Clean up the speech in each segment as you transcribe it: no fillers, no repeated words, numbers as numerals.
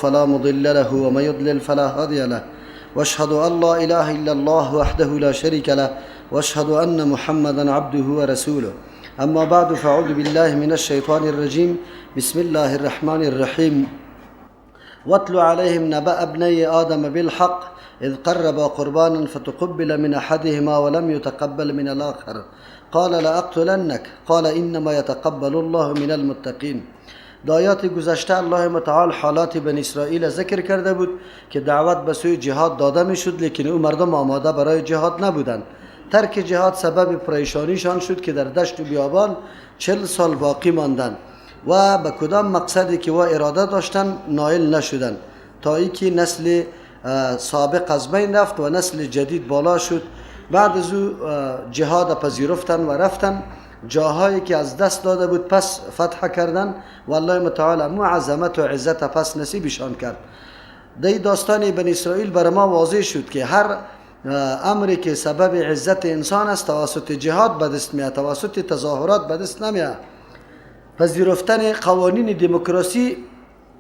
فلا مضل له ومن يضلل فلا هادي له واشهد ان لا اله الا الله وحده لا شريك له واشهد ان محمدا عبده ورسوله اما بعد فاعوذ بالله من الشيطان الرجيم بسم الله الرحمن الرحيم واتل عليهم نبأ ابني آدم بالحق إذ قربا قربانا فتقبل من أحدهما ولم يتقبل من الآخر قال لأقتلنك قال إنما يتقبل الله من المتقين. آیات گذشته الله متعال حالات بنی اسرائیل ذکر کرده بود که دعوت به سوی جهاد داده می شد، لیکن او مردم آماده برای جهاد نبودند. ترک جهاد سبب پریشانیشان شد که در دشت و بیابان 40 سال باقی ماندند و به کدام مقصدی که و اراده داشتن نائل نشدند، تا اینکه نسل سابق از بین رفت و نسل جدید بالا شد. بعد از او جهاد پذیرفتن و رفتن جاهایی که از دست داده بود پس فتح کردن و الله متعال مو عظمت و عزت پس نصیبشان کرد. در داستان بنی اسرائیل بر ما واضح شد که هر امری که سبب عزت انسان است توسط جهاد به دست میاد، توسط تظاهرات به دست نمیاد. پذیرفتن قوانین دموکراسی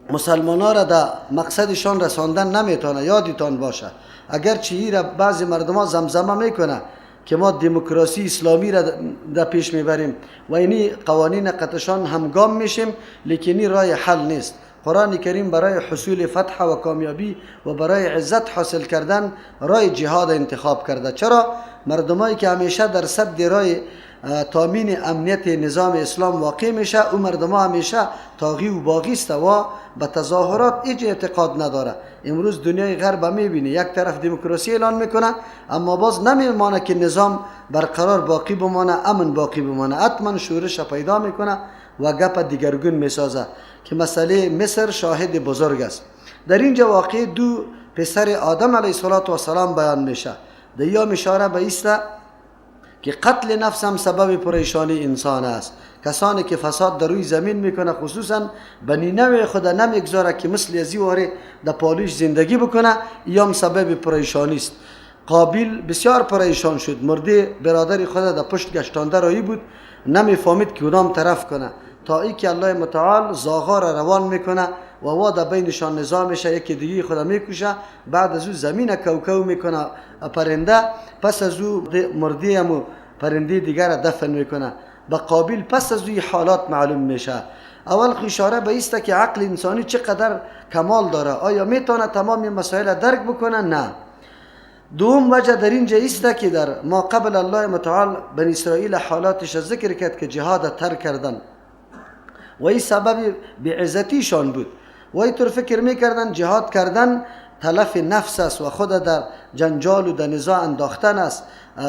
مسلمانان را در مقصدشان رساندن نمیتونه. یادتان باشه اگرچه این را بعضی مردم ها زمزمه میکنه که ما دموکراسی اسلامی را در پیش میبریم و اینی قوانین قطعشان همگام میشیم، لیکن این راه حل نیست. قرآن کریم برای حصول فتح و کامیابی و برای عزت حاصل کردن راه جهاد انتخاب کرده. چرا؟ مردمایی که همیشه در صد راه تامین امنیت نظام اسلام واقع میشه، او مردم ها همیشه طاغی و باغی است و به تظاهرات هیچ اعتقاد نداره. امروز دنیای غرب میبینی یک طرف دموکراسی اعلان میکنه اما باز نمیمانه که نظام برقرار باقی بمانه، امن باقی بمانه، حتما شورش پیدا میکنه و گپ دیگرگون میسازه که مسئله مصر شاهد بزرگ است. در اینجا واقع دو پسر آدم علیه السلام بیان میشه. در یا اشاره به است که قتل نفس هم سبب پریشانی انسان است. کسانی که فساد در روی زمین میکنه خصوصا بنی نوع خود نمیگذاره که مثل ازی واره در پالوش زندگی بکنه، یا هم سبب پریشانی است. قابیل بسیار پریشان شد، مرده برادر خود در پشت گشتانده رایی بود، نمیفهمید که کدام طرف کنه، تا ای که الله متعال زاغا را روان میکنه و در بینشان نزاع میشه، یکی دیگه خود میکشه. بعد از او زمین کوکو میکنه پرنده، پس از او مرده هم پرنده دیگر را دفن میکنه. با قابیل پس از او حالات معلوم میشه. اول اشاره به است که عقل انسانی چقدر کمال داره، آیا میتونه تمام مسائل درک بکنه؟ نه. دوم وجه در اینجا است که در ما قبل الله متعال بنی اسرائیل حالاتش ذکر کرد که جهاد ترک کردن و این سبب بی‌عزتیشان بود و اینطور فکر میکردن جهاد کردن تلف نفس است و خود در جنجال و در نزاع انداختن است،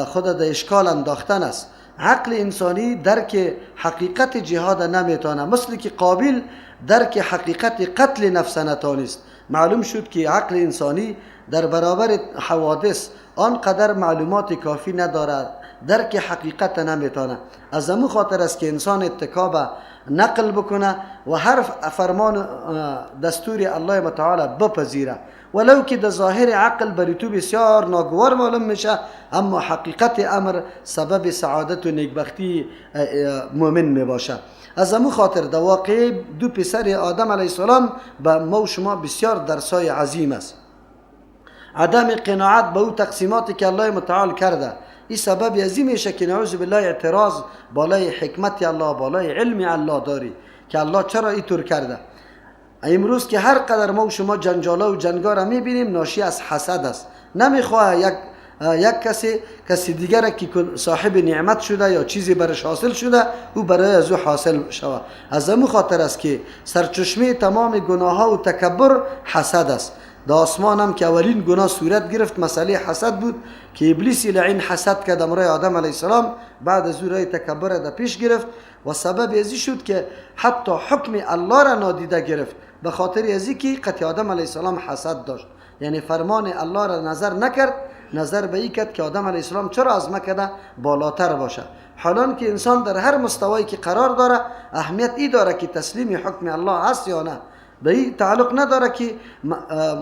خود در اشکال انداختن است. عقل انسانی درک حقیقت جهاد نمیتونه، مثل که قابیل درک حقیقت قتل نفس نتانست. معلوم شد که عقل انسانی در برابر حوادث آنقدر معلومات کافی ندارد، درک حقیقت نمیتونه. از همون خاطر است که انسان اتکا به نقل بکنه و هر فرمان دستور الله متعال بپذیره، ولو که در ظاهر عقل بر تو بسیار ناگوار معلوم میشه، اما حقیقت امر سبب سعادت و نیکبختی مؤمن میباشه. از همون خاطر در واقع دو پسر آدم علیه السلام به ما و شما بسیار درسای عظیم است. عدم قناعت به او تقسیماتی که الله متعال کرده، این سبب ازی میشه که نعوذ بالله اعتراض بالای حکمت الله، بالای علم الله داری که الله چرا اینطور کرده. امروز که هر قدر ما و شما جنجالا و جنگا را میبینیم ناشی از حسد است. نمیخواه یک کسی دیگر که صاحب نعمت شده یا چیزی برش حاصل شده او برای از او حاصل شود. از همون خاطر است که سرچشمه تمام گناه ها و تکبر حسد است. در آسمان هم که اولین گناه صورت گرفت مسئله حسد بود که ابلیس لعین حسد کرد امرای آدم علیه السلام، بعد از او راه تکبر را پیش گرفت و سبب ازی شد که حتی حکم الله را نادیده گرفت، به خاطر ازی که قطع آدم علیه السلام حسد داشت، یعنی فرمان الله را نظر نکرد، نظر به این کرد که آدم علیه السلام چرا از مکه بالاتر باشه. حالان که انسان در هر مستوایی که قرار داره اهمیت ای داره که تسلیم حکم الله هست یا نه. به این تعلق نداره که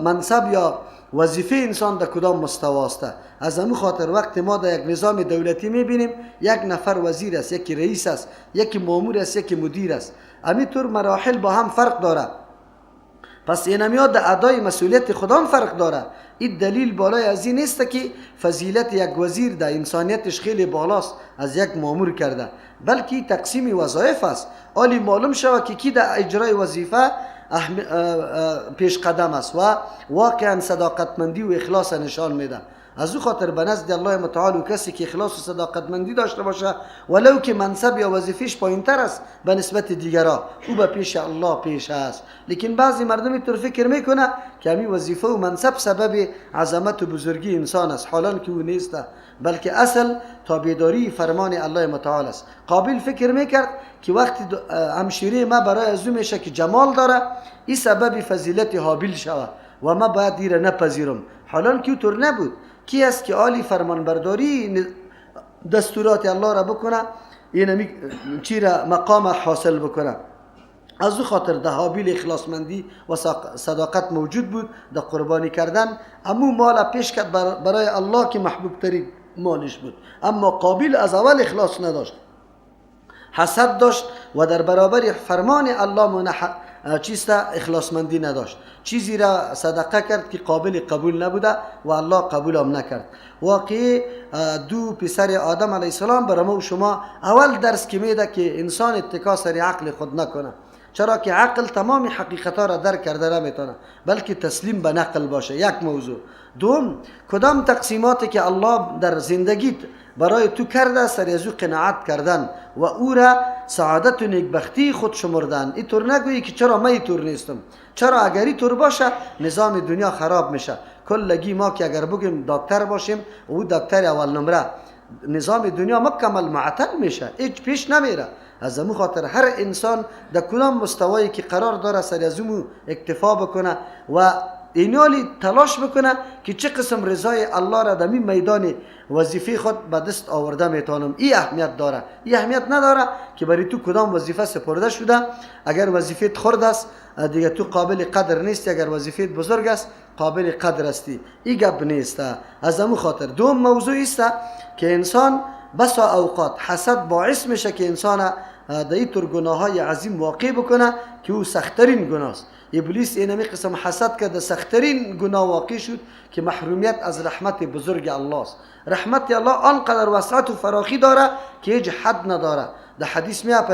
منصب یا وظیفه انسان در کدام مستوی است. از همون خاطر وقت ما در یک نظام دولتی میبینیم یک نفر وزیر است، یکی رئیس است، یکی مامور است، یکی مدیر است. همینطور مراحل با هم فرق داره. پس اینمیا در ادای مسئولیت خودم فرق داره. این دلیل بالای از این نیست که فضیلت یک وزیر در انسانیتش خیلی بالاست از یک مامور کرده، بلکه تقسیم وظایف است. عالی معلوم شود که کی در اجرای وظیفه پیش قدم است و واقعا صداقتمندی و اخلاص نشان میده. از او خاطر به نزد الله متعال کسی که اخلاص و صداقتمندی داشته باشه، ولو که منصب یا وظیفش پایینتر است به نسبت دیگرها، او به پیش الله پیش است. لیکن بعضی مردم اینطور فکر میکنه که همین وظیفه و منصب سبب عظمت و بزرگی انسان است، حالان که او نیست، بلکه اصل تابعداری فرمان الله متعال است. قابیل فکر میکرد که وقتی همشیره ما برای از او میشه که جمال داره، این سبب فضیلت حابیل شود و ما باید ایره نپذیرم، حالان که اونطور نبود. کی است که عالی فرمانبرداری دستورات الله را بکنه، این چی را مقام حاصل بکنه؟ از او خاطر ده حابیل اخلاصمندی و صداقت موجود بود، ده قربانی کردن امو مال پیش کرد برای الله که محبوب ترین مالش بود. اما قابیل از اول اخلاص نداشت، حسد داشت و در برابر فرمان الله چیست اخلاصمندی نداشت. چیزی را صدقه کرد که قابل قبول نبوده و الله قبول هم نکرد. واقعی دو پسر آدم علیه السلام برای ما و شما اول درس که میده که انسان اتکا سر عقل خود نکنه، چرا که عقل تمام حقیقتها را درک کرده نمیتونه، بلکه تسلیم به نقل باشه. یک موضوع. دوم، کدام تقسیماتی که الله در زندگیت برای تو کرده سر از او قناعت کردن و او را سعادت و نیکبختی خود شمردن. اینطور نگویی که چرا من اینطور نیستم، چرا اگر اینطور باشه نظام دنیا خراب میشه. کلگی ما که اگر بگیم دکتر باشیم و او دکتر اول نمره، نظام دنیا مکمل معطل میشه، هیچ پیش نمیره. از همون خاطر هر انسان در کدام مستوایی که قرار داره سر از اون اکتفا بکنه و اینالی تلاش بکنه که چه قسم رضای الله را در این میدان وظیفه خود به دست آورده میتونم. این اهمیت داره. این اهمیت نداره که برای تو کدام وظیفه سپرده شده. اگر وظیفت خرد است دیگه تو قابل قدر نیستی، اگر وظیفت بزرگ است قابل قدر استی. این گپ نیست. از همون خاطر دوم موضوع است که انسان بسا اوقات حسد باعث میشه که انسان در این طور گناه های عظیم واقع بکنه که او سخترین گناه است. ابلیس اینمی قسم حسد کرده، سخترین گناه واقع شد که محرومیت از رحمت بزرگ الله است. رحمت الله آنقدر وسعت و فراخی داره که هیچ حد نداره. در حدیث میاد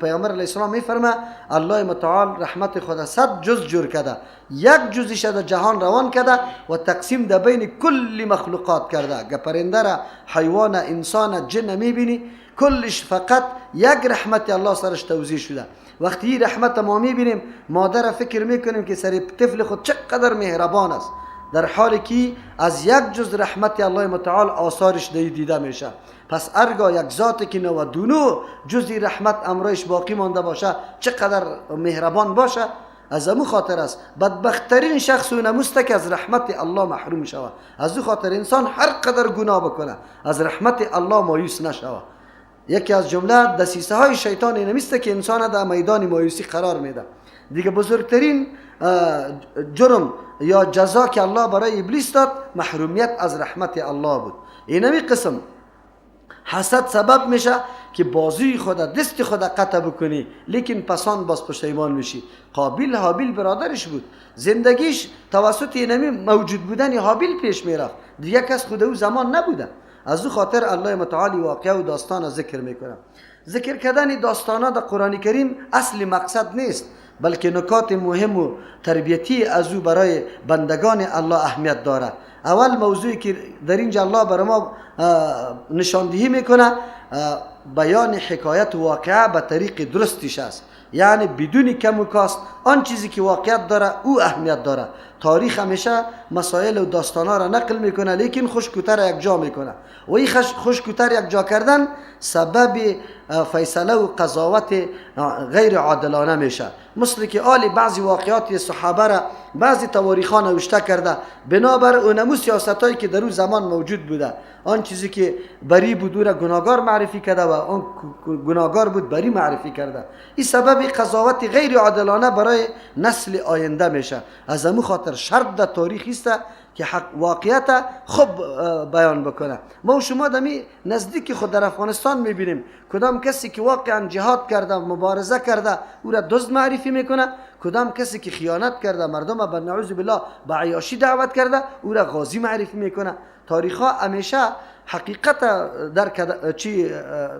پیامبر علیه السلام میفرمه الله متعال رحمت خود 100 جز جور کرده، یک جزش در جهان روان کرده و تقسیم در بین کل مخلوقات کرده. پرنده را، حیوان، انسان، جن میبینی کلش فقط یک رحمت الله سرش توزیع شده. وقتی این رحمت ما میبینیم مادر فکر میکنیم که سر طفل خود چقدر مهربان است، در حالی که از یک جز رحمت الله متعال آثارش دیده میشه. پس ارگاه یک ذاتی که 99 جزی رحمت امرایش باقی مانده باشه چقدر مهربان باشه. از امو خاطر است بدبخترین شخص و نموسته که از رحمت الله محروم شود. از او خاطر انسان هر قدر گناه بکنه از رحمت الله مایوس نشود. یکی از جمله دسیسه های شیطان اینمیسته که انسان در میدان مایوسی قرار میده. دیگه بزرگترین جرم یا جزا که الله برای ابلیس داد محرومیت از رحمت الله بود. اینمی قسم حسد سبب میشه که بازوی خود دست خود قطع بکنی، لیکن پسان باز پشیمان میشی. قابیل حابیل برادرش بود، زندگیش توسط اینمی موجود بودن حابیل پیش میرفت، دیگه کس خود او زمان نبوده. از او خاطر الله متعالی واقعه و داستان ذکر میکنه. ذکر کردن داستانا در قرآن کریم اصل مقصد نیست، بلکه نکات مهم و تربیتی از او برای بندگان الله اهمیت داره. اول موضوعی که در اینجا الله برای ما نشاندهی میکنه بیان حکایت واقعه به طریق درستش است، یعنی بدون کم و کاست. آن چیزی که واقعیت داره او اهمیت داره. تاریخ همیشه مسائل و داستانا را نقل میکنه لیکن خوشکوتر یک جا میکنه و این خوشکوتر یک جا کردن سبب فیصله و قضاوت غیر عادلانه میشه. مثل که بعضی واقعات صحابه را بعضی تواریخان نوشته کرده بنابر اونمو سیاستایی که در اون زمان موجود بوده. آن چیزی که بری بود او را گناهگار معرفی کرده و آن گناهگار بود بری معرفی کرده. این سبب قضاوت غیر عادلانه برای نسل آینده میشه. از همون خاطر شرط در تاریخ است که واقعیت خوب بیان بکنه. ما و شما دمی نزدیک خود در افغانستان میبینیم کدام کسی که واقعا جهاد کرده مبارزه کرده او را دزد معرفی میکنه، کدام کسی که خیانت کرده مردم به نعوذ بالله به عیاشی دعوت کرده او را غازی معرفی میکنه. تاریخ ها همیشه حقیقت در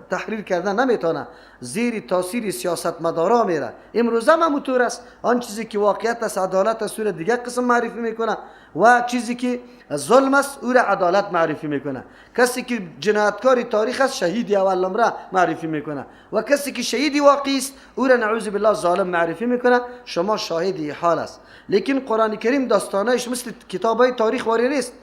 تحریر کرده نمیتونه، زیر تاثیر سیاستمدارا میره. امروز هم همونطور است. آن چیزی که واقعیت است عدالت است او را دیگه قسم معرفی میکنه و چیزی که ظلم است او را عدالت معرفی میکنه. کسی که جنایتکار تاریخ است شهید اول نمره معرفی میکنه و کسی که شهید واقعی است او را نعوذ بالله ظالم معرفی میکنه. شما شاهد این حال است. لیکن قرآن کریم داستانش مثل کتابای تاریخ واری نیست.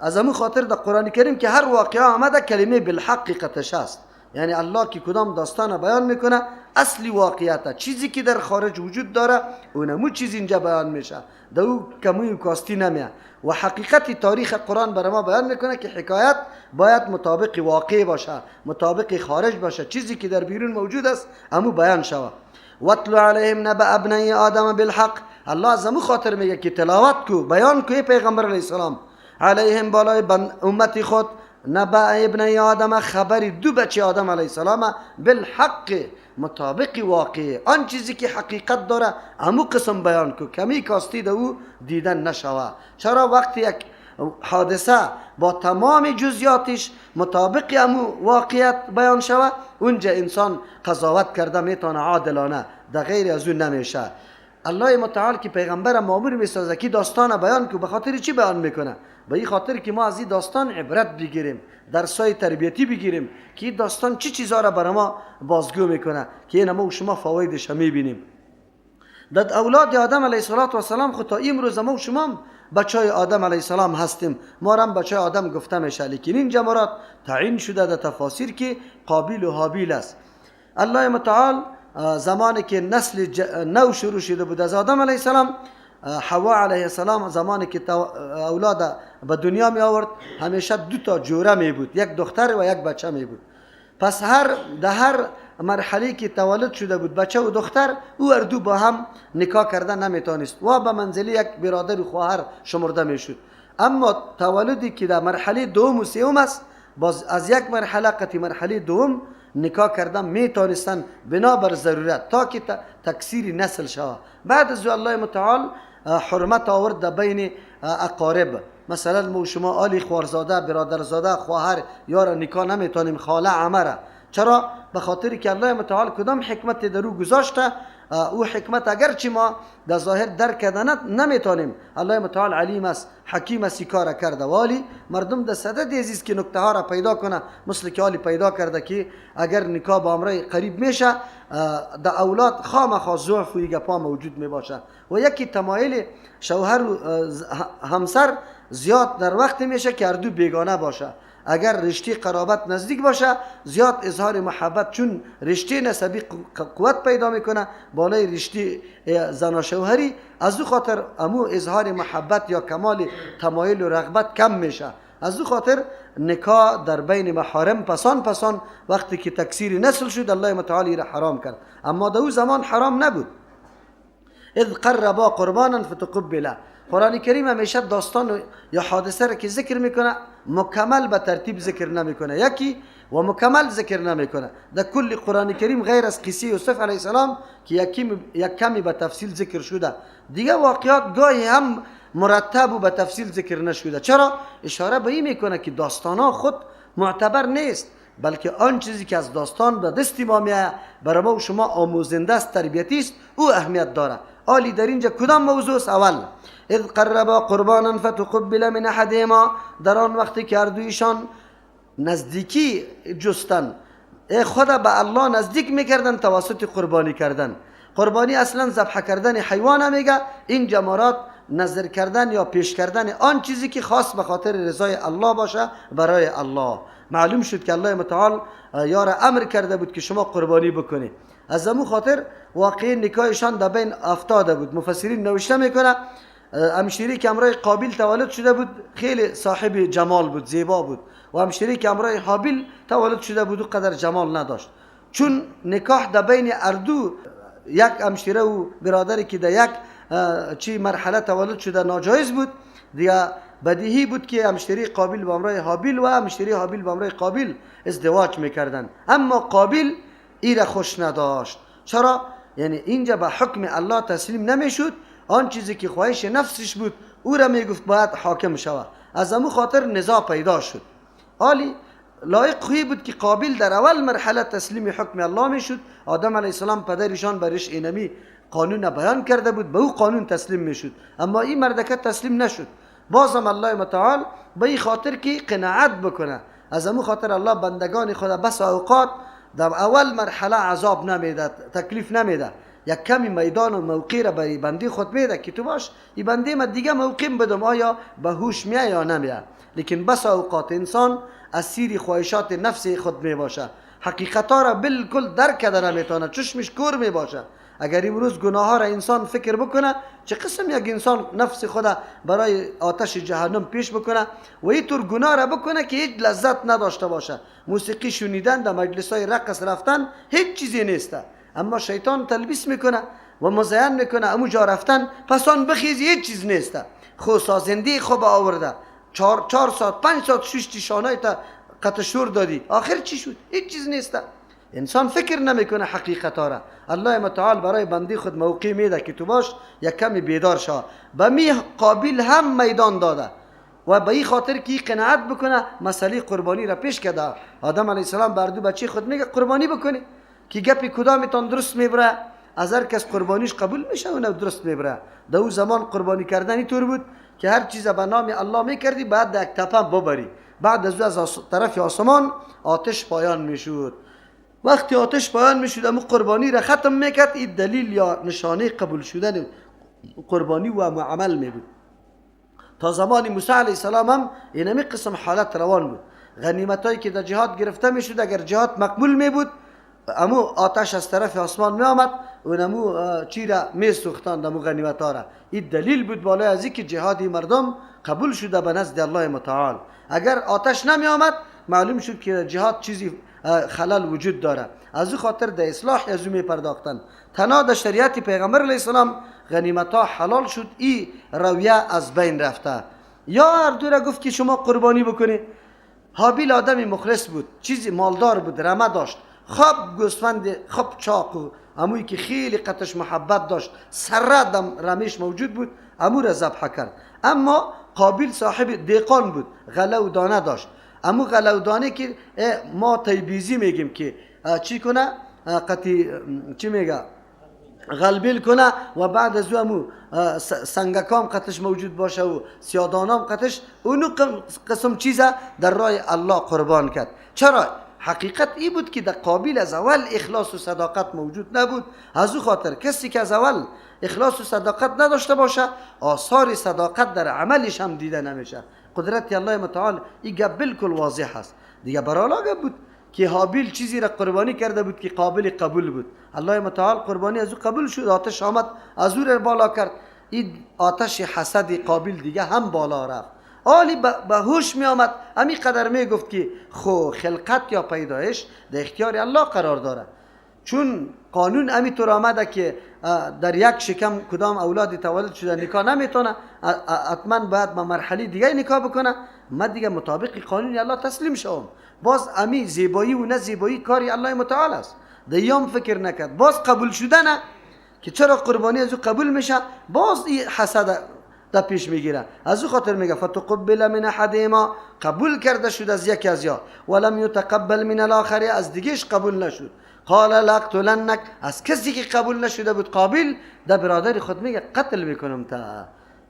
از همون خاطر در قرآن کریم که هر واقعه آمده کلمه بالحقیقتش است. یعنی الله که کدام داستان بیان میکنه اصلی واقعیت، چیزی که در خارج وجود داره اونمو چیز اینجا بیان میشه، در او کمی و کاستی نمیه. و حقیقت تاریخ قرآن برای ما بیان میکنه که حکایت باید مطابق واقع باشه، مطابق خارج باشه، چیزی که در بیرون موجود است همو بیان شود. واتلو علیهم نبأ ابنی آدم بالحق. الله از همون خاطر میگه که تلاوت کو، بیان کو پیغمبر علیه السلام علیهم بالای امتی خود نبأ ابن آدم، خبری دو بچه آدم علیه السلام بالحق مطابق واقع، آن چیزی که حقیقت داره همو قسم بیان کو، کمی کاستی ده او دیدن نشوه. چرا وقتی یک حادثه با تمام جزئیاتش مطابق همو واقعیت بیان شوه اونجا انسان قضاوت کرده میتونه عادلانه، در غیر از اون نمیشه. الله متعال که پیغمبر مامور میسازه که داستان بیان که به خاطر چی بیان میکنه؟ به این خاطر که ما از این داستان عبرت بگیریم، درسای تربیتی بگیریم که این داستان چی چیزا را برای ما بازگو میکنه که این ما و شما فوایدش میبینیم. در اولاد آدم علیه السلام خود تا امروز ما و شما بچهای آدم علیه السلام هستیم، ما هم بچهای آدم گفته میشه. لیکن این جمرات تعیین شده در تفاسیر که قابیل و حابیل است. الله متعال زمانی که نسل نو شروع شده بود از آدم علیه السلام، حوا علیه السلام زمانی که اولاد به دنیا می آورد همیشه دو تا جوره می بود، یک دختر و یک بچه می بود. پس در هر مرحله که تولد شده بود بچه و دختر او اردو با هم نکاح کردن نمیتونست و به منزله یک برادر و خواهر شمرده می شد. اما تولدی که در مرحله دوم و سوم است باز از یک مرحله قطعی مرحله دوم نکاح کردن میتونستن بنابر ضرورت تا که تکثیر نسل شود. بعد از الله متعال حرمت آورد بین اقارب، مثلا ما شما آلی خوارزاده، برادرزاده، خواهر یارا نکاح نمیتونیم، خاله، عمره. چرا؟ به خاطر که الله متعال کدام حکمت در او گذاشته، او حکمت اگرچه ما در ظاهر درک کردن نمیتونیم، الله متعال علیم است، حکیم است، کار کرده. ولی مردم در صدد عزیز که نکته ها را پیدا کنه، مثل که حالی پیدا کرده که اگر نکاح با امرای قریب میشه در اولاد خامخا ضعف و گپا موجود میباشه و یکی تمایل شوهر و همسر زیاد در وقت میشه که هر دو بیگانه باشه. اگر رشته قرابت نزدیک باشه زیاد اظهار محبت، چون رشته نسبی قوت پیدا میکنه بالای رشته زن و شوهری، از او خاطر امو اظهار محبت یا کمال تمایل و رغبت کم میشه. از او خاطر نکاح در بین محارم پسان وقتی که تکثیر نسل شد الله متعال را حرام کرد. اما در او زمان حرام نبود. اذ قربا قربانا فتقبل. قرآن کریم همیشه داستان یا حادثه را که ذکر میکنه مکمل به ترتیب ذکر نمیکنه، یکی و مکمل ذکر نمیکنه. در کل قرآن کریم غیر از قصه یوسف علیه السلام که یک کمی به تفصیل ذکر شده، دیگه واقعات گاهی هم مرتب و به تفصیل ذکر نشده. چرا؟ اشاره به این میکنه که داستان ها خود معتبر نیست، بلکه آن چیزی که از داستان به دست ما میاد برای ما و شما آموزنده است، تربیتی است، او اهمیت داره. آلی در اینجا کدام موضوع است؟ اول اذ قربا قربانا فتقبل من احدهما، در آن وقتی که هر دویشان نزدیکی جستن، خود به الله نزدیک میکردن توسط قربانی کردن. قربانی اصلا ذبح کردن حیوان میگه، این جمرات نظر کردن یا پیش کردن آن چیزی که خاص به خاطر رضای الله باشه برای الله. معلوم شد که الله متعال یار امر کرده بود که شما قربانی بکنید. از همون خاطر واقعی نکاحشان در بین افتاده بود. مفسرین نوشته میکنه همشیری که امرای قابیل تولد شده بود خیلی صاحب جمال بود، زیبا بود، و همشیری که امرای حابیل تولد شده بود و قدر جمال نداشت. چون نکاح در بین اردو، یک همشیره و برادری که در یک چی مرحله تولد شده ناجایز بود، دیگه بدیهی بود که همشیری قابیل با امرای حابیل و همشیری حابیل با امرای قابیل ازدواج میکردن. اما قابیل ایره خوش نداشت. چرا؟ یعنی اینجا به حکم الله تسلیم نمیشد، آن چیزی که خواهش نفسش بود او را میگفت باید حاکم شود. از امو خاطر نزاع پیدا شد. حالی لایق خوی بود که قابیل در اول مرحله تسلیم حکم الله میشد. آدم علیه السلام پدرشان برش اینمی قانون بیان کرده بود، به او قانون تسلیم میشد، اما این مردکه تسلیم نشد. بازم الله متعال به این خاطر که قناعت بکنه، از امو خاطر الله بندگان خود بس اوقات در اول مرحله عذاب نمیده، تکلیف نمیده، یک کمی میدان و موقع را به بنده خود میده که تو باش این بنده ما دیگه موقع بدم، آیا به هوش میاد یا نمیاد. لیکن بس اوقات انسان اسیر خواهشات نفس خود می باشه، حقیقتا را بالکل درک کرده نمیتونه، چشمش کور می باشه. اگر امروز گناه ها را انسان فکر بکنه، چه قسم یک انسان نفس خود برای آتش جهنم پیش بکنه و اینطور گناه را بکنه که هیچ لذت نداشته باشه. موسیقی شنیدن، در مجلس های رقص رفتن هیچ چیزی نیسته، اما شیطان تلبیس میکنه و مزین میکنه امو جا رفتن پس آن بخیزی هیچ چیز نیسته. خود سازنده خوب آورده، 4 ساعت 5 ساعت ششتی شانای تا قطع شور دادی، آخر چی شد؟ هیچ چیز نیسته. انسان فکر نمیکنه حقیقتا را. الله متعال برای بندی خود موقع میده که تو باش یک کمی بیدار شو. به می قابل هم میدان داده و به این خاطر که قناعت بکنه مسئله قربانی را پیش کرده. آدم علیه السلام بر دو بچه خود میگه قربانی بکنی، که گپی کدامتان درست میبره، از هر کس قربانیش قبول میشه و نه درست میبره. در اون زمان قربانی کردن اینطور بود که هر چیز به نام الله میکردی بعد یک تپه ببری، بعد از طرف آسمان آتش پایان میشد. وقتی آتش پایان میشد امو قربانی را ختم میکرد. این دلیل یا نشانه قبول شدن قربانی و عمل میبود. تا زمان موسی علیه السلام هم اینمی قسم حالت روان بود. غنیمتایی که در جهاد گرفته میشد اگر جهاد مقبول میبود امو آتش از طرف آسمان می آمد و امو چی را می سوختاند، امو غنیمت ها را. این دلیل بود بالای از اینکه جهادی مردم قبول شده به نزد الله متعال. اگر آتش نمی آمد معلوم شد که جهاد چیزی خلل وجود داره. از او خاطر در اصلاح از او می پرداختن. تنها در شریعت پیغمبر علیه السلام غنیمت ها حلال شد، این رویه از بین رفته. یا هر دو را گفت که شما قربانی بکنی. حابیل آدمی مخلص بود، چیزی مالدار بود، رمه داشت، خوب گوسفند، خوب چاقو، اموی که خیلی قطعش محبت داشت، سردم رمیش موجود بود، امو را ذبح کرد. اما قابیل صاحب دیقان بود، غله و دانه داشت. امو غله و دانه که ما تیبیزی میگیم که چی کنه، قطعی چی میگه، غلبیل کنه و بعد از امو سنگکام قطعش موجود باشه و سیادانام قطعش، اونو قسم چیزه در راه الله قربان کرد. چرا؟ حقیقت ای بود که در قابیل از اول اخلاص و صداقت موجود نبود. از او خاطر کسی که از اول اخلاص و صداقت نداشته باشه آثار صداقت در عملش هم دیده نمیشه. قدرت الله متعال این گپ بالکل واضح است. دیگه برالاگه بود که حابیل چیزی را قربانی کرده بود که قابل قبول بود. الله متعال قربانی از او قبول شد، آتش آمد از او را بالا کرد. این آتش حسد قابل دیگه هم بالا رفت. حالی به هوش می آمد، امی قدر می گفت که خو خلقت یا پیدایش در اختیار الله قرار داره. چون قانون امی طور آمده که در یک شکم کدام اولاد تولد شده نکاح نمیتونه، حتما باید با مرحله دیگه نکاح بکنه. من دیگه مطابق قانون الله تسلیم شوم. باز امی زیبایی و نه زیبایی کاری الله متعال است. دیام فکر نکرد، باز قبول شدنه که چرا قربانی از او قبول میشه، باز این حسد در پیش میگیره. از او خاطر میگه فتقبل من احدهما، قبول کرده شد از یکی از یا، ولم یتقبل من الاخر، از دیگهش قبول نشد. قال لاقتلنک، از کسی که قبول نشده بود قابیل در برادر خود میگه قتل میکنم تا.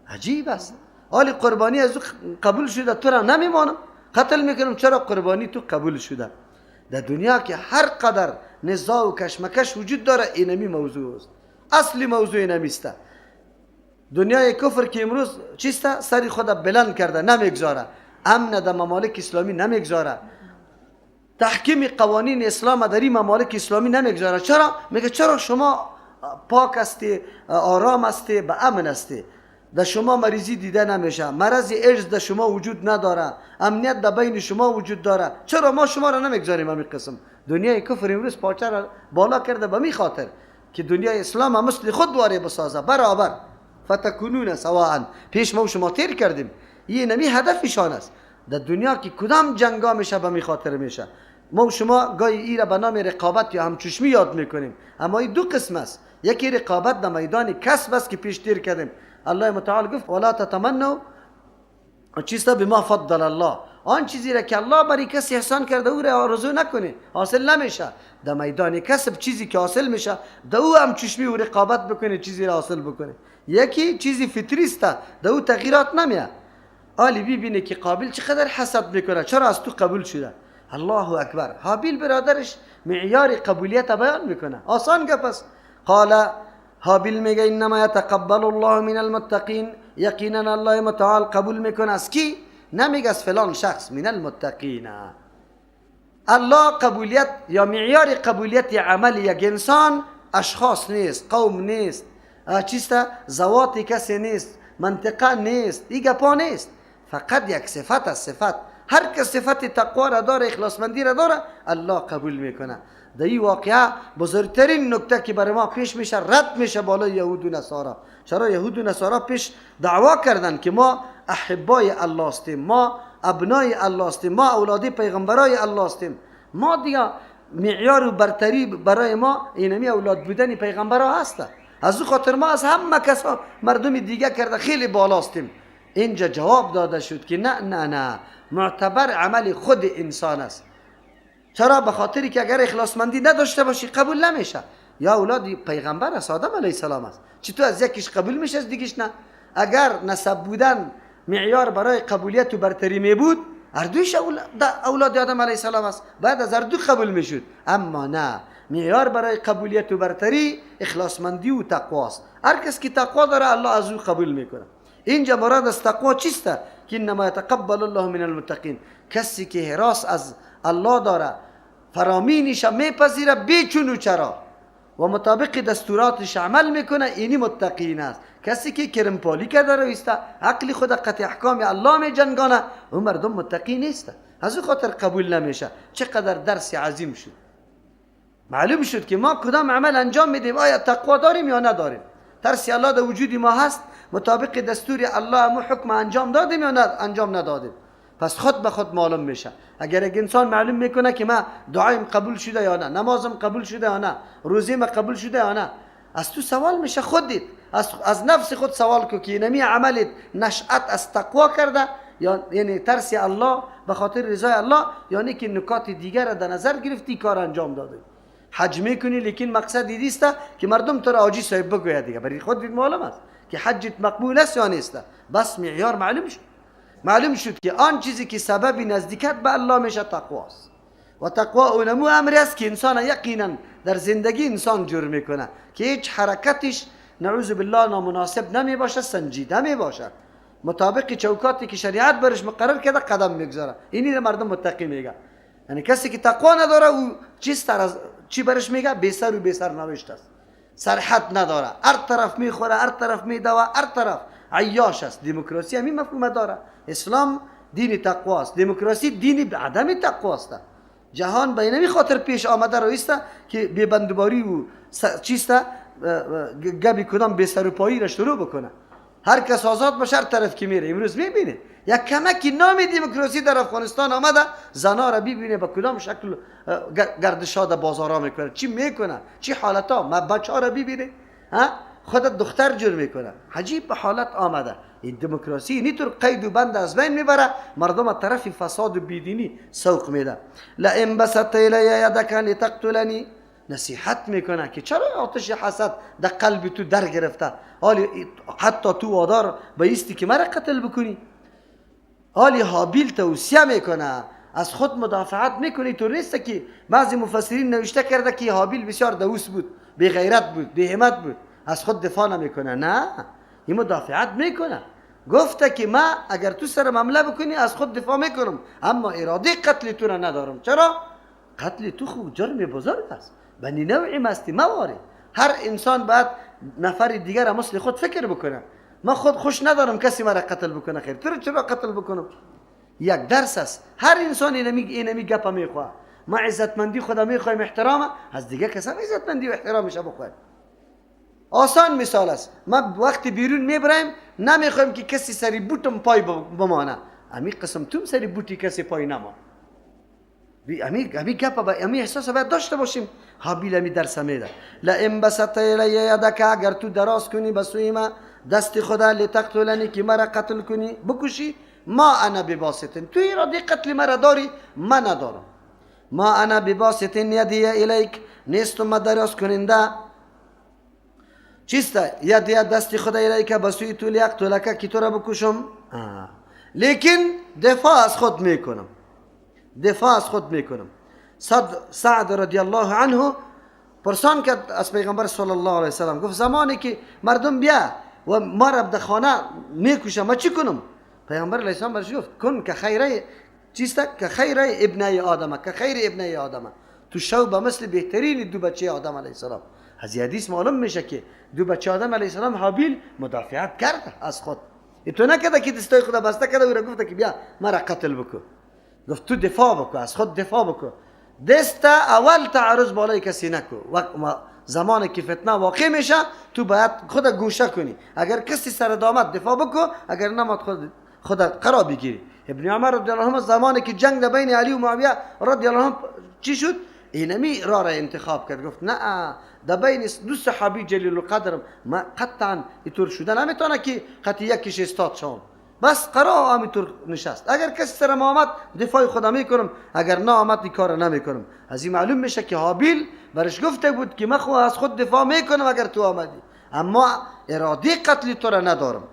عجیب است. حالی قربانی از او قبول شده تو را نمیمانم، قتل میکنم. چرا؟ قربانی تو قبول شده. در دنیا که هر قدر نزاع و کشمکش وجود داره اینمی موضوع است. اصلی موضوع اینمی است. دنیای کفر که امروز چیسته سری خود بلند کرده، نمیگذاره امن در ممالک اسلامی، نمیگذاره تحکیم قوانین اسلام در این ممالک اسلامی، نمیگذاره. چرا؟ میگه چرا شما پاک هستی، آرام هستی، به امن هستی. در شما مریضی دیده نمیشه، مرض ایدز در شما وجود نداره، امنیت در بین شما وجود داره. چرا ما شما را نمیگذاریم همین قسم؟ دنیای کفر امروز پاچه را بالا کرده به می خاطر که دنیای اسلام مثل خود واره بسازه، برابر فتکونون سواء. پیش ما شما تیر کردیم، این نمی هدفشان است. در دنیا که کدام جنگا میشه به می خاطر میشه. ما شما گاهی ای را به نام رقابت یا همچشمی یاد میکنیم، اما این دو قسم است. یکی رقابت در میدان کسب است که پیش تیر کردیم. الله متعال گفت ولا تتمنوا چیستا بما فضل الله، آن چیزی را که الله برای کسی احسان کرده او را آرزو نکنه، حاصل نمیشه. در میدان کسب چیزی که حاصل میشه در او هم چشمی و رقابت بکنه، چیزی را حاصل بکنه. یکی چیزی فطری است، در او تغییرات نمیاد. آلی ببینه که قابل چقدر حسد میکنه، چرا از تو قبول شده. الله اکبر. حابیل برادرش معیار قبولیت بیان میکنه، آسان گپ است. قال حابیل میگه انما یتقبل الله من المتقین، یقینا الله متعال قبول میکنه از کی؟ نمیگه از فلان شخص، من المتقین. الله قبولیت یا معیار قبولیت عمل یک انسان اشخاص نیست، قوم نیست، چیستا ذوات کسی نیست، منطقه نیست، این گپا نیست. فقط یک صفت از صفت. هر کس صفت تقوا را داره، اخلاصمندی را داره، الله قبول میکنه. در این واقعه بزرگترین نکته که برای ما پیش میشه، رد میشه بالای یهود و نصارا. چرا یهود و نصارا پیش دعوا کردن که ما احبای الله هستیم، ما ابنای الله هستیم، ما اولاد پیغمبرای الله هستیم. ما دیگه معیار و برتری برای ما اینمی اولاد بودن پیغمبرها هست. از او خاطر ما از همه کسا مردم دیگه کرده خیلی بالا هستیم. اینجا جواب داده شد که نه نه نه، معتبر عمل خود انسان است. چرا؟ به خاطری که اگر اخلاصمندی نداشته باشی قبول نمیشه. یا اولاد پیغمبر است، آدم علیه السلام است، چطور از یکیش قبول میشه از دیگیش نه؟ اگر نسب بودن معیار برای قبولیت و برتری می بود، هر دویش اولاد آدم علیه السلام است، بعد از هر دو قبول میشد. اما نه، معیار برای قبولیت و برتری اخلاصمندی و تقوا است. هر کس که تقوا داره الله از او قبول میکنه. اینجا مراد از تقوا چیسته؟ که انما یتقبل الله من المتقین. کسی که حراس از الله داره، فرامینش میپذیره بیچون و چرا و مطابق دستوراتش عمل میکنه، اینی متقین است. کسی که کرمپالی کرده رویسته، عقل خود قطع احکام الله میجنگانه، اون مردم متقی نیست. از او خاطر قبول نمیشه. چقدر درس عظیم شد. معلوم شد که ما کدام عمل انجام میدیم، آیا تقوا داریم یا نداریم. ترس الله در وجود ما هست، مطابق دستور الله همون حکم انجام دادیم یا انجام ندادیم. پس خود به خود معلوم میشه. اگر یک انسان معلوم میکنه که ما دعایم قبول شده یا نه، نمازم قبول شده یا نه، روزیم قبول شده یا نه، از تو سوال میشه. خودت از نفس خود سوال کو که نمی عملت نشأت از تقوا کرده، یا یعنی ترس الله به خاطر رضای الله، یعنی که نکات دیگر را در نظر گرفتی کار انجام دادی. حج میکنی لیکن مقصد دیست که مردم تو را حاجی صاحب بگوید دیگه، برای خودت معلوم است که حجت مقبول است یا نیست. بس معیار معلوم شد که آن چیزی که سبب نزدیکت به الله میشه تقواست. و تقوا اونمو امری است که انسان یقینا در زندگی انسان جور میکنه که هیچ حرکتش نعوذ بالله نامناسب نمی باشه، سنجیده می باشه، مطابق چوکاتی که شریعت برش مقرر کرده قدم میگذاره. اینی رو مردم متقی میگه. یعنی کسی که تقوا نداره او چی برش میگه؟ بی سر و بی سرنوشت است، سرحد نداره، هر طرف میخوره، هر طرف میدوه، هر طرف عیاش است. دموکراسی همین مفهوم داره. اسلام دین تقوا است، دموکراسی دین عدم تقوا است. جهان به اینمی خاطر پیش آمده رویست که بی بندوباری و چیسته گبی کدام بی سر و پایی را شروع بکنه. هر کس آزاد باشه هر طرف که میره. امروز میبینه یک کمکی نام دموکراسی در افغانستان آمده، زنا را ببینه به کدام شکل گردشات بازارا میکنه، چی میکنه، چی حالتا. بچه ها را ببینه، خود دختر جور میکنه. عجیب به حالت آمده. این دموکراسی اینطور قید و بند از بین میبره، مردم از طرف فساد و بیدینی سوق میده. لئن بسطت الی یدک لتقتلنی، نصیحت میکنه که چرا آتش حسد در قلب تو در گرفته، حتی تو وادار بایستی که مرا قتل بکنی. حالی حابیل توصیه میکنه، از خود مدافعت میکنی. تو نیست که بعضی مفسرین نوشته کرده که حابیل بسیار دوس بود، بی غیرت بود، بی همت بود، از خود دفاع نمیکنه. نه، این مدافعت میکنه. گفته که ما اگر تو سر معامله بکنی از خود دفاع میکنم، اما اراده قتل تو را ندارم. چرا؟ قتل تو خوب جرم بزرگ است، بنی نوعی مستی مواری. هر انسان باید نفر دیگر مثل خود فکر بکنه. من خود خوش ندارم کسی مرا قتل بکنه. خیر تو چرا قتل بکنم؟ یک درس است. هر انسان اینمی گپ میخواه. ما عزتمندی خدا میخوایم، احترام از دیگه کسان عزتمندی و احترامش بخوایم. آسان مثال است. ما وقتی بیرون میبریم نمیخوایم که کسی سری بوتم پای بمانه. امی قسم توم سری بوتی کسی پای نمان. امی گپ با امی احساس باید داشته باشیم. حابیل امی درس میده. لئن بسطت الی یدک، اگر تو دراز کنی به سوی ما دست خدا، لتقتلنی که مرا قتل کنی بکشی، ما انا بباسطن، تو اراده قتل مرا داری، من ندارم. ما انا بباسطن یدی الیک، نیستم ما دراز کننده چیسته یدی دست خدا الیک به سوی تو، لیقتلک که تو را بکشم. لیکن دفاع از خود میکنم. سعد رضی الله عنه پرسان کرد از پیغمبر صلی الله علیه وسلم، گفت زمانی که مردم بیا و ما را به خانه میکشم ما چی کنم؟ پیغمبر علیه السلام برش گفت کن که خیره چیسته که خیره ابنای آدم، که خیر ابنای آدم، تو شو به مثل بهترین دو بچه آدم علیه السلام. از حدیث معلوم میشه که دو بچه آدم علیه السلام حابیل مدافعت کرد از خود. تو نکرده که دستای خدا بسته کرده و را گفته که بیا مرا قتل بکن. گفت تو دفاع بکن، از خود دفاع بکن. دست اول تعرض بالای کسی نکن. زمانی که فتنه واقع میشه تو باید خود گوشه کنی. اگر کسی سر دامت دفاع بکن، اگر نمات خود قرار بگیری. ابن عمر رضی الله عنه زمانی که جنگ بین علی و معاویه رضی الله عنه چی شد؟ اینمی را انتخاب کرد. گفت نه در بین دو صحابی جلیل القدر ما قطعا اینطور شده نمیتونه که قطعا یکیش استاد شون. بس قرار همینطور نشست. اگر کسی سر ما آمد دفاع خدا میکنم، اگر نه آمد این کار نمیکنم. از این معلوم میشه که حابیل برش گفته بود که من از خود دفاع میکنم اگر تو آمدی، اما اراده قتل تو را ندارم.